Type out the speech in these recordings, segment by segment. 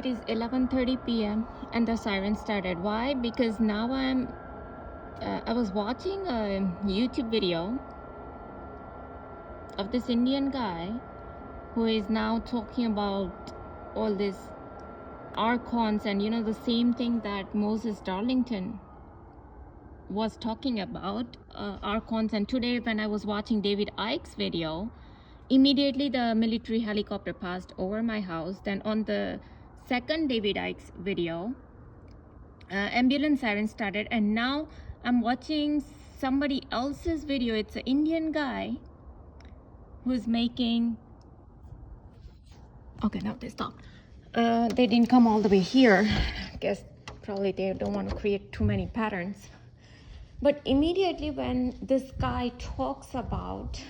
It is 11:30 p.m. and the siren started. Why? Because now I was watching a YouTube video of this Indian guy who is now talking about all this Archons and the same thing that Moses Darlington was talking about, Archons. And today when I was watching David Icke's video, immediately the military helicopter passed over my house. Then on the second David Icke's video, ambulance siren started, and now I'm watching somebody else's video. It's an Indian guy who's making, okay, now they stopped. They didn't come all the way here. I guess probably they don't want to create too many patterns. But immediately when this guy talks about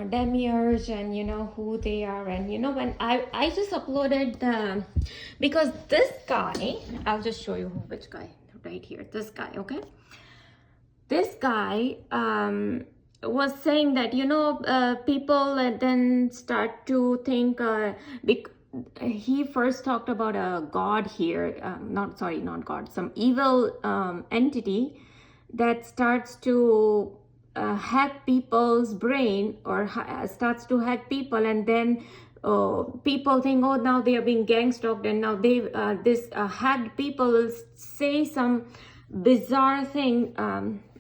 Demiurge and who they are, and when I just uploaded because this guy, I'll just show you which guy right here, this guy. Okay, this guy was saying that people then start to think he first talked about a god here, not god, some evil entity that starts to hack people's brain, or starts to hack people, and then people think, oh, now they are being gang stalked, and now they this hacked people will say some bizarre thing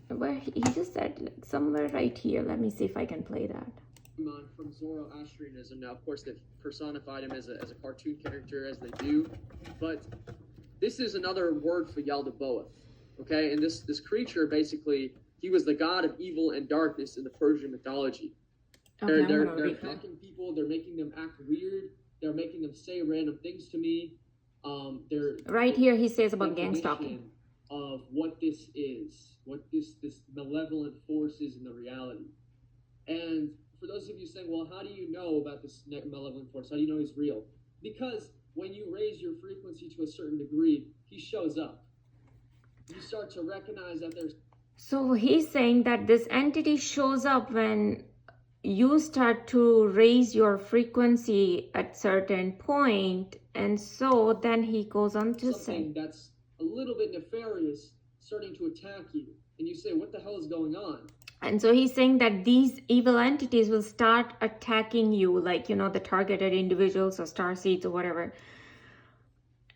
where he just said, like, somewhere right here. Let me see if I can play that. Ahriman from Zoroastrianism. Now, of course, they've personified him as a cartoon character, as they do, but this is another word for Yaldabaoth, okay? And this creature, basically, he was the god of evil and darkness in the Persian mythology. Okay, they're hacking people. They're making them act weird. They're making them say random things to me. They're right here. He says about gang stalking. Of what this is, what this malevolent force is in the reality. And for those of you saying, well, how do you know about this malevolent force? How do you know he's real? Because when you raise your frequency to a certain degree, he shows up. You start to recognize that there's... So he's saying that this entity shows up when you start to raise your frequency at certain point. And so then he goes on to say... that's a little bit nefarious starting to attack you. And you say, what the hell is going on? And so he's saying that these evil entities will start attacking you, like, the targeted individuals or starseeds or whatever.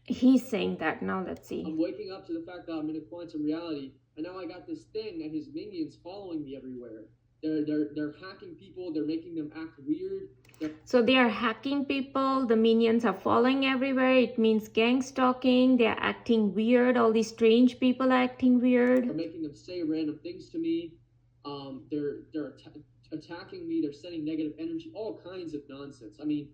He's saying that. Now let's see. I'm waking up to the fact that I'm in a quantum reality, and now I got this thing and his minions following me everywhere. They're hacking people. They're making them act weird. So they are hacking people. The minions are following everywhere. It means gang stalking. They're acting weird. All these strange people are acting weird. They're making them say random things to me. They're attacking me. They're sending negative energy. All kinds of nonsense. I mean,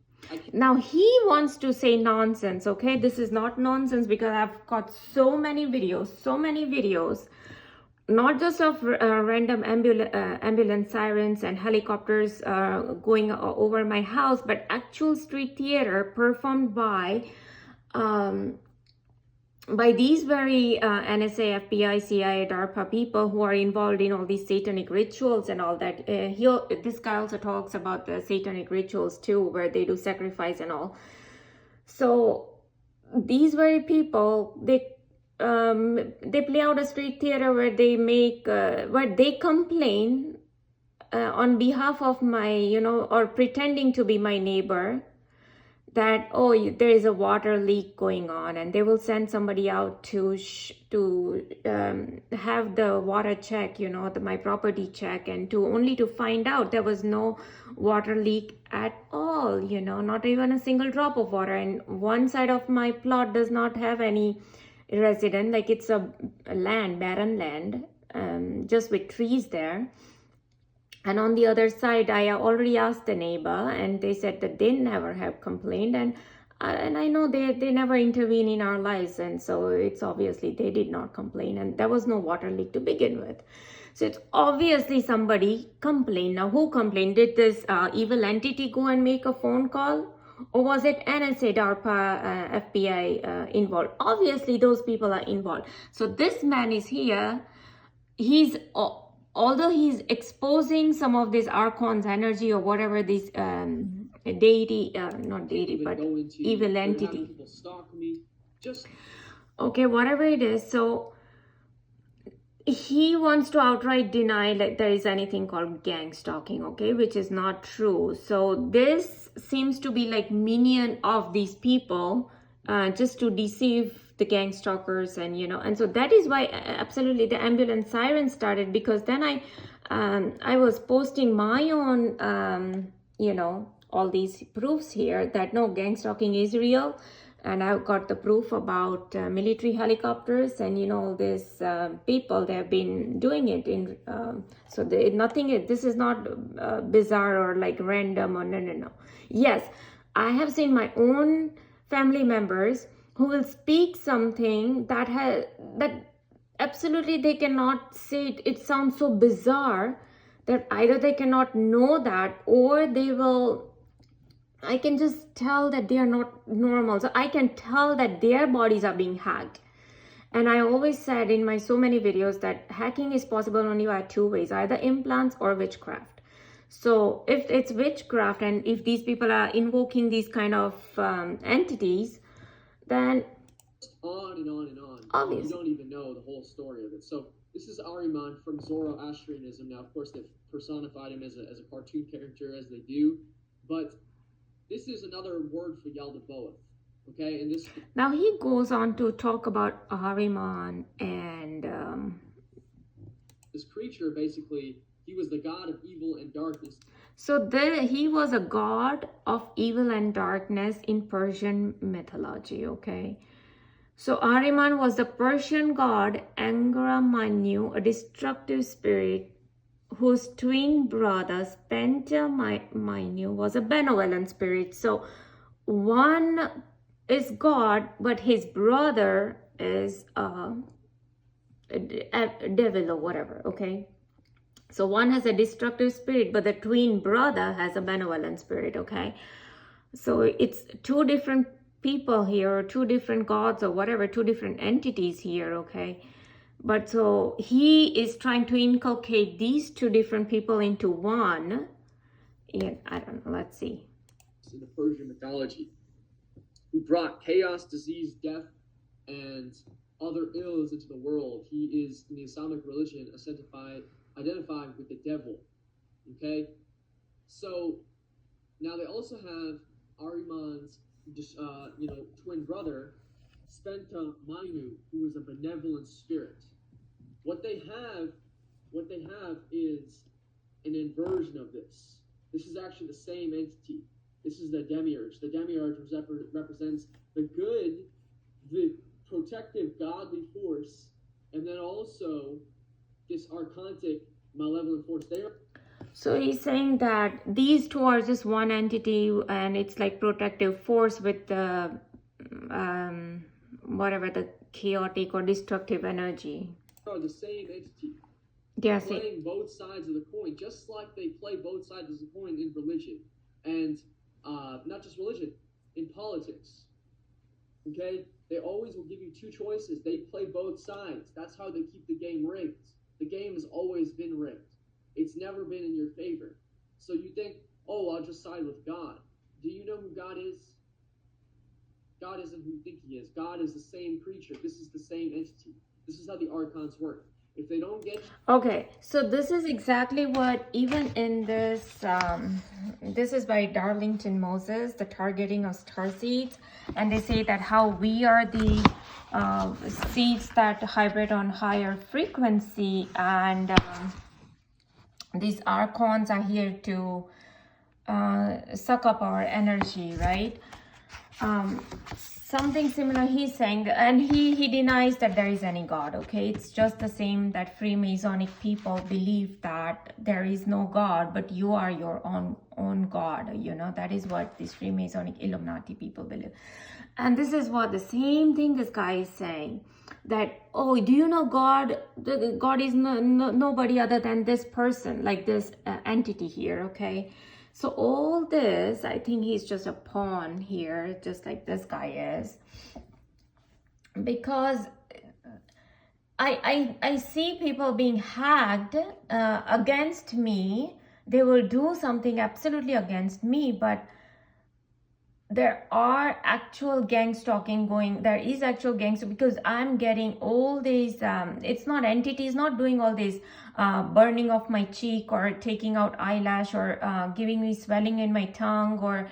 now he wants to say nonsense. Okay, this is not nonsense, because I've got so many videos. Not just of random ambulance sirens and helicopters going over my house, but actual street theater performed by these very NSA, FBI, CIA, DARPA people who are involved in all these satanic rituals and all that. This guy also talks about the satanic rituals too, where they do sacrifice and all. So these very people, they play out a street theater where they make where they complain on behalf of my or pretending to be my neighbor, that there is a water leak going on, and they will send somebody out to have the water check, my property check, and only to find out there was no water leak at all, not even a single drop of water. And one side of my plot does not have any resident, like it's a barren land, just with trees there. And on the other side, I already asked the neighbor, and they said that they never have complained, and I know they never intervene in our lives, and so it's obviously they did not complain, and there was no water leak to begin with. So it's obviously somebody complained. Now, who complained? Did this evil entity go and make a phone call? Or was it NSA, DARPA, FBI involved? Obviously, those people are involved. So this man is here. Although he's exposing some of this Archons energy or whatever these deity, not Can't deity, even but go into evil they're having entity. people stalk me. Just Okay, whatever it is. So he wants to outright deny that there is anything called gang stalking, okay, which is not true. So this seems to be like minion of these people, just to deceive the gang stalkers, and and so that is why absolutely the ambulance siren started, because then I was posting my own all these proofs here that no, gang stalking is real. And I've got the proof about military helicopters and all these people, they have been doing it in so this is not bizarre or like random, or no. Yes, I have seen my own family members who will speak something that absolutely they cannot say it. It sounds so bizarre that either they cannot know that, or they will, I can just tell that they are not normal. So I can tell that their bodies are being hacked. And I always said in my so many videos that hacking is possible only by two ways, either implants or witchcraft. So if it's witchcraft, and if these people are invoking these kind of entities, then on and on and on. obviously. You don't even know the whole story of it. So this is Ahriman from Zoroastrianism. Now, of course, they've personified him as a cartoon character, as they do, but this is another word for Yaldabaoth. Okay, and this. Now he goes on to talk about Ahriman and this creature, basically, he was the god of evil and darkness. So he was a god of evil and darkness in Persian mythology, okay? So Ahriman was the Persian god Angramanyu, a destructive spirit whose twin brother Spentamanyu was a benevolent spirit. So one is God, but his brother is a devil or whatever, okay? So one has a destructive spirit, but the twin brother has a benevolent spirit, okay? So it's two different people here, or two different gods or whatever, two different entities here, okay? But so he is trying to inculcate these two different people into one. And I don't know, let's see. In the Persian mythology, he brought chaos, disease, death, and other ills into the world. He is, in the Islamic religion, identified with the devil. Okay? So now they also have Ahriman's twin brother, Spentamanyu, who is a benevolent spirit. What they have is an inversion of this. This is actually the same entity. This is the Demiurge. The Demiurge represents the good, the protective, godly force, and then also this archontic, malevolent force. So he's saying that these two are just one entity, and it's like protective force with the whatever, the chaotic or destructive energy. Are the same entity. They're playing both sides of the coin, just like they play both sides of the coin in religion, and not just religion, in politics. Okay, they always will give you two choices. They play both sides. That's how they keep the game rigged. The game has always been rigged. It's never been in your favor. So you think, oh, I'll just side with God. Do you know who God is? God isn't who you think he is. God is the same creature. This is the same entity. This is how the Archons work. If they don't get... Okay, so this is exactly what, even in this, this is by Darlington Moses, the targeting of star seeds. And they say that how we are the seeds that hybrid on higher frequency, and these Archons are here to suck up our energy, right? Something similar he's saying, and he denies that there is any God, okay? It's just the same that Freemasonic people believe that there is no God, but you are your own God, that is what these Freemasonic Illuminati people believe. And this is what the same thing this guy is saying, that, oh, do you know God? God is nobody other than this person, like this entity here, okay? So all this, I think he's just a pawn here, just like this guy is. Because I see people being hacked against me. They will do something absolutely against me, but there are actual gang stalking going. There is actual gang, because I'm getting all these it's not entities not doing all this burning of my cheek or taking out eyelash or giving me swelling in my tongue or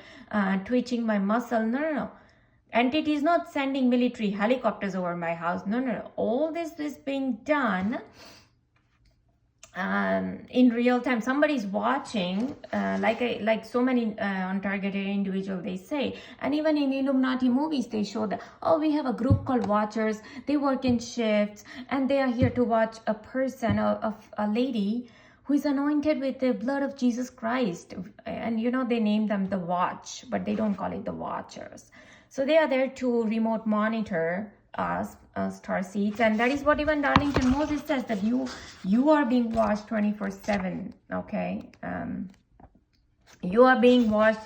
twitching my muscle. No. Entity is not sending military helicopters over my house. No. All this is being done in real time. Somebody's watching, like so many untargeted individual, they say. And even in Illuminati movies, they show that, oh, we have a group called Watchers. They work in shifts and they are here to watch a person, a lady who is anointed with the blood of Jesus Christ. And they name them the Watch, but they don't call it the Watchers. So they are there to remote monitor us star seeds, and that is what even Darlington Moses says, that you are being watched 24/7. Okay, you are being watched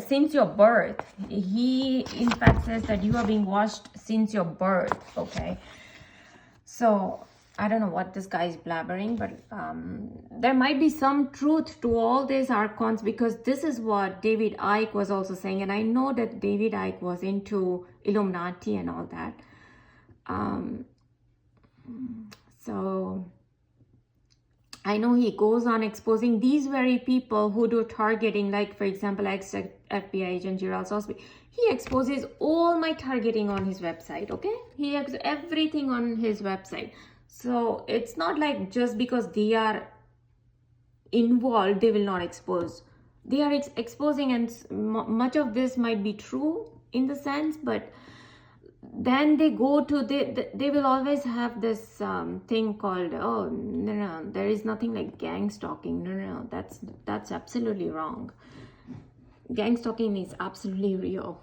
since your birth. He in fact says that you are being watched since your birth. Okay, so I don't know what this guy is blabbering, but there might be some truth to all these Archons, because this is what David Icke was also saying. And I know that David Icke was into Illuminati and all that. So I know he goes on exposing these very people who do targeting, like, for example, ex-FBI agent Gerald Sosby. He exposes all my targeting on his website, okay? He has everything on his website. So it's not like just because they are involved, they will not expose. They are exposing, and much of this might be true in the sense, but then they go to, they will always have this thing called, oh, no, there is nothing like gang stalking. No, that's absolutely wrong. Gang stalking is absolutely real.